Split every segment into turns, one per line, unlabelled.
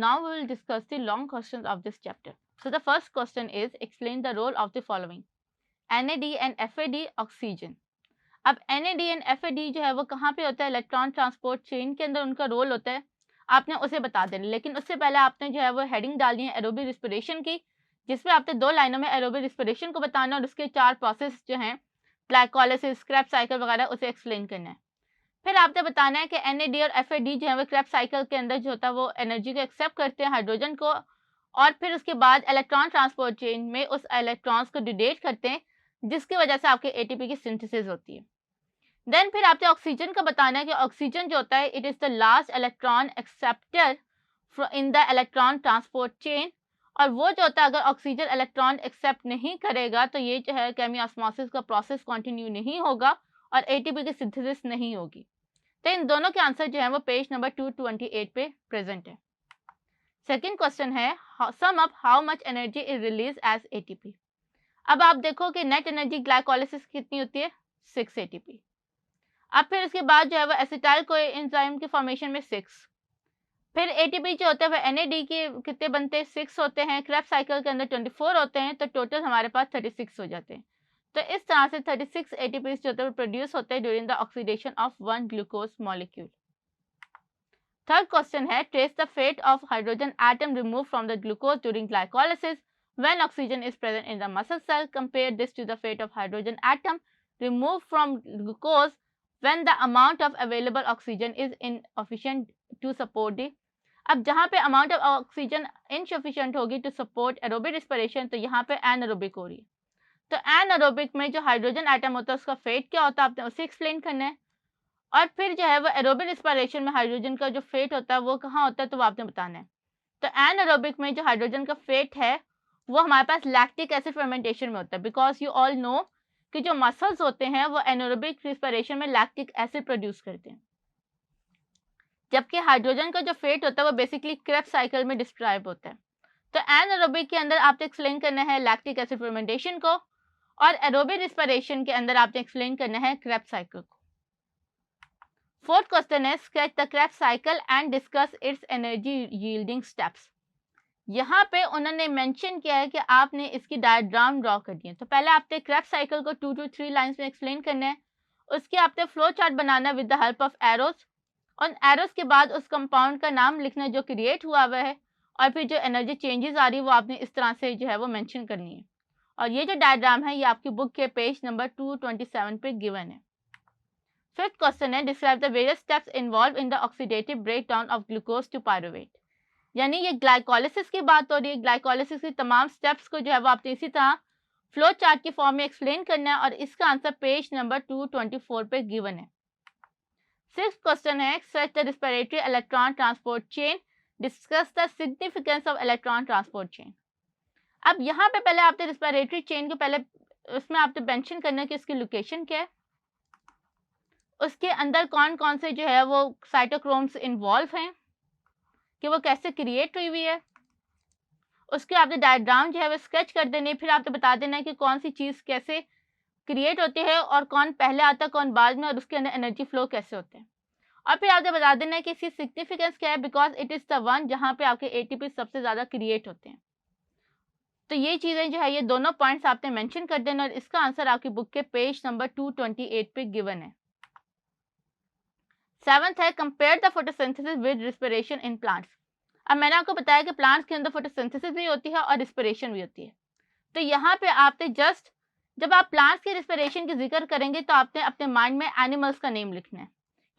Now we will discuss the long questions of this chapter. So the first question is explain the role of the following: NAD and FAD oxygen. अब NAD and FAD जो है वो कहाँ पे होता है? Electron transport chain के अंदर उनका रोल होता है, आपने उसे बता देना। लेकिन उससे पहले आपने जो है वो हेडिंग डालनी है एरोबिक रिस्पिरेशन की, जिसमें आपने 2 लाइनों में एरोबिक रिस्पिरेशन को बताना और उसके 4 प्रोसेस जो हैं ग्लाइकोलाइसिस, क्रेब्स साइकिल वगैरह उसे एक्सप्लेन करना है। फिर आपने बताना है कि NAD और FAD जो है वो क्रेब्स साइकिल के अंदर जो होता है वो एनर्जी को एक्सेप्ट करते हैं, हाइड्रोजन को, और फिर उसके बाद इलेक्ट्रॉन ट्रांसपोर्ट चेन में उस इलेक्ट्रॉन्स को डिडेट करते हैं, जिसकी वजह से आपके ATP की सिंथेसिस होती है। देन फिर आपने ऑक्सीजन का बताना है कि ऑक्सीजन जो होता है it is the last electron acceptor in the electron transport chain, और वो जो होता है अगर ऑक्सीजन इलेक्ट्रॉन एक्सेप्ट नहीं करेगा तो ये जो है केमियोस्मोसिस का प्रोसेस कंटिन्यू नहीं होगा और ATP की सिंथेसिस नहीं होगी। तो इन दोनों के आंसर जो है वो पेज नंबर 228 पे प्रेजेंट है। Second question is sum up how much energy is release as ATP। अब आप देखो कि नेट एनर्जी ग्लाइकोलाइसिस कितनी होती है? 6 ATP। अब फिर इसके बाद जो है वो एसिटाइल कोएंजाइम की फॉर्मेशन में 6, फिर ATP जो होता है वो NAD के कितने बनते हैं? 6 होते हैं, क्रेब्स साइकिल के अंदर 24 होते हैं, तो टोटल हमारे पास 36 हो जाते हैं। तो इस तरह से 36 ATP जो होते हैं प्रोड्यूस होते हैं during the oxidation of one glucose molecule. Third question है trace the fate of hydrogen atom remove from the glucose during glycolysis when oxygen is present in the muscle cell, compare this to the fate of hydrogen atom remove from glucose when the amount of available oxygen is inefficient to support the. अब जहाँ पे amount of oxygen insufficient होगी to support aerobic respiration, तो यहाँ पे anaerobic हो रही है। तो एनारोबिक में जो हाइड्रोजन एटम होता है उसका फेट क्या होता है आपने उसे एक्सप्लेन करना है, और फिर जो है वो एरोबिक रिस्पिरेशन में हाइड्रोजन का जो फेट होता है वो कहाँ होता है तो वो आपने बताना है। तो एनारोबिक में जो हाइड्रोजन का फेट है वो हमारे पास लैक्टिक एसिड फर्मेंटेशन में होता है, बिकॉज यू ऑल नो कि जो मसल्स होते हैं वो एनारोबिक रिस्पिरेशन में लैक्टिक एसिड प्रोड्यूस करते हैं, जबकि हाइड्रोजन का जो फेट होता है वो बेसिकली क्रेब्स साइकिल में डिस्क्राइब होता है। तो एनारोबिक के अंदर आपने एक्सप्लेन करना है लैक्टिक एसिड फर्मेंटेशन को, और एरोबिक रिस्पिरेशन के अंदर आपने एक्सप्लेन करना है क्रेब्स साइकिल को। फोर्थ क्वेश्चन है sketch the Krebs cycle and discuss it's energy yielding steps. यहाँ पे उन्होंने मेंशन किया है कि आपने इसकी डायग्राम ड्रॉ करनी है। तो पहले आपने क्रेब्स साइकिल को 2 to 3 लाइंस में एक्सप्लेन करना है, उसके आपने flow chart banana with the help of arrows, और एरोस के बाद उस कंपाउंड का नाम लिखना जो क्रिएट हुआ हुआ है, और फिर जो एनर्जी चेंजेस आ रही है वो आपने इस तरह से जो है वो मेंशन करनी है। और ये जो डायग्राम है ये आपकी बुक के पेज नंबर 227 पे गिवन है। फिफ्थ क्वेश्चन है describe the various steps involve in the oxidative breakdown of glucose to pyruvate. यानी ये ग्लाइकोलाइसिस की बात हो रही है, ग्लाइकोलाइसिस की तमाम स्टेप्स को जो है वो आपने इसी तरह फ्लो चार्ट की फॉर्म में एक्सप्लेन करना है, और इसका आंसर पेज नंबर 224 पे गिवन है। सिक्स्थ क्वेश्चन है search the respiratory electron transport chain, discuss the significance of electron transport chain. अब यहाँ पे पहले आपने रेस्पिरेटरी चेन को पहले उसमें आपने मेंशन करना है कि उसकी लोकेशन क्या है, उसके अंदर कौन कौन से जो है वो साइटोक्रोम्स इन्वॉल्व हैं, कि वो कैसे क्रिएट हुई हुई है, उसके आपने डायग्राम जो है वो स्केच कर देने, फिर आपने बता देना है कि कौन सी चीज़ कैसे क्रिएट होती है और कौन पहले आता है कौन बाद में, और उसके अंदर एनर्जी फ्लो कैसे होते हैं, और फिर आपने बता देना है कि इसकी सिग्निफिकेंस क्या है, because it is the one जहाँ पे आपके ATP सबसे ज़्यादा क्रिएट होते हैं। तो ये चीज़ें जो है ये दोनों पॉइंट्स आपने मेंशन कर देना, और इसका आंसर आपकी बुक के पेज नंबर 228 पे गिवन है। सेवंथ है compare the photosynthesis with respiration in plants. अब मैंने आपको बताया कि प्लांट्स के अंदर फोटोसिंथेसिस भी होती है और रिस्पिरेशन भी होती है। तो यहाँ पे आपने जस्ट जब आप प्लांट्स के रिस्पिरेशन की जिक्र करेंगे तो आपने अपने माइंड में एनिमल्स का नेम लिखना है,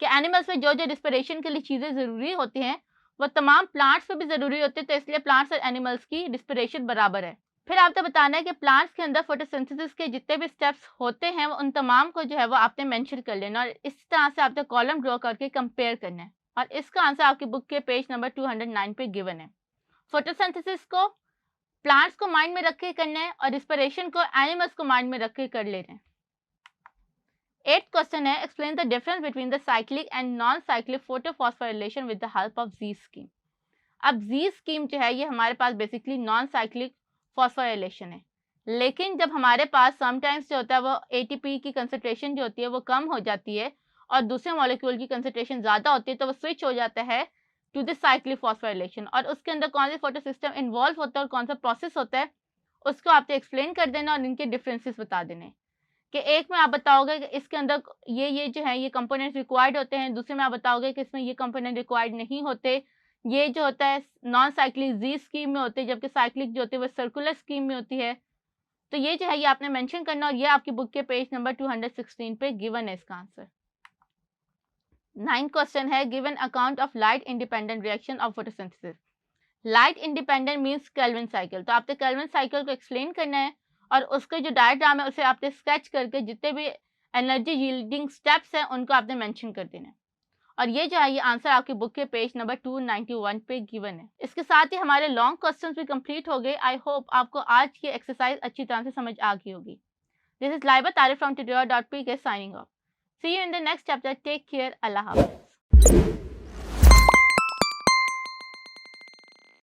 कि एनिमल्स में जो जो रिस्पिरेशन के लिए चीज़ें ज़रूरी होती हैं वो तमाम प्लांट्स पे भी ज़रूरी होती है, तो इसलिए प्लांट्स और एनिमल्स की रिस्पिरेशन बराबर है। फिर आपने बताना है कि प्लांट्स के अंदर फोटोसिंथेसिस के जितने भी स्टेप्स होते हैं उन तमाम को जो है वो आपने मेंशन कर लेना, और इस तरह से आपने कॉलम ड्रॉ करके कंपेयर करना है, और इसका आंसर आपकी बुक के पेज नंबर 209 पे गिवन है। फोटोसिंथेसिस को प्लांट्स को माइंड में रख के करना है और रिस्पिरेशन को एनिमल्स को माइंड में रख के कर लेना है। 8th क्वेश्चन है explain the difference between the cyclic and non cyclic photophosphorylation with the help of Z scheme. अब जी स्कीम जो है ये हमारे पास बेसिकली नॉन साइक्लिक फॉस्फोराइलेशन है, लेकिन जब हमारे पास समटाइम्स जो होता है वो ATP की कंसंट्रेशन जो होती है वो कम हो जाती है और दूसरे मॉलिक्यूल की कंसंट्रेशन ज़्यादा होती है, तो वो स्विच हो जाता है टू द साइक्लिक फॉस्फोराइलेशन, और उसके अंदर कौन से फोटोसिस्टम इन्वॉल्व होता है और कौन सा प्रोसेस होता है उसको आपने एक्सप्लेन कर देना और इनके डिफरेंसेस बता देने। कि एक में आप बताओगे कि इसके अंदर ये जो है ये कंपोनेंट रिक्वायर्ड होते हैं, दूसरे में आप बताओगे कि इसमें ये कंपोनेंट रिक्वायर्ड नहीं होते, ये जो होता है नॉन साइक्लिक जी स्कीम में होते हैं, जबकि साइक्लिक जो होती है वो सर्कुलर स्कीम में होती है। तो ये जो है ये आपने मेंशन करना, और ये आपकी बुक के पेज नंबर 216 पे गिवन है इसका आंसर। 9th क्वेश्चन है, give an account of light independent reaction of photosynthesis. Light independent means Calvin cycle, तो आपने केल्विन साइकिल को एक्सप्लेन करना है और उसके जो डायग्राम है उसे आपने स्केच करके जितने भी एनर्जी यील्डिंग स्टेप्स हैं उनको आपने मेंशन कर देना है, और ये जो है ये आंसर आपकी बुक के पेज नंबर 291 पे गिवन है। इसके साथ ही हमारे लॉन्ग क्वेश्चंस भी कंप्लीट हो गए। आई होप आपको आज की एक्सरसाइज अच्छी तरह से समझ आ गई होगी। दिस इज लाइबा तारिफ from tutorial.pk signing off. See you in the next chapter. Take care. Allah Hafiz.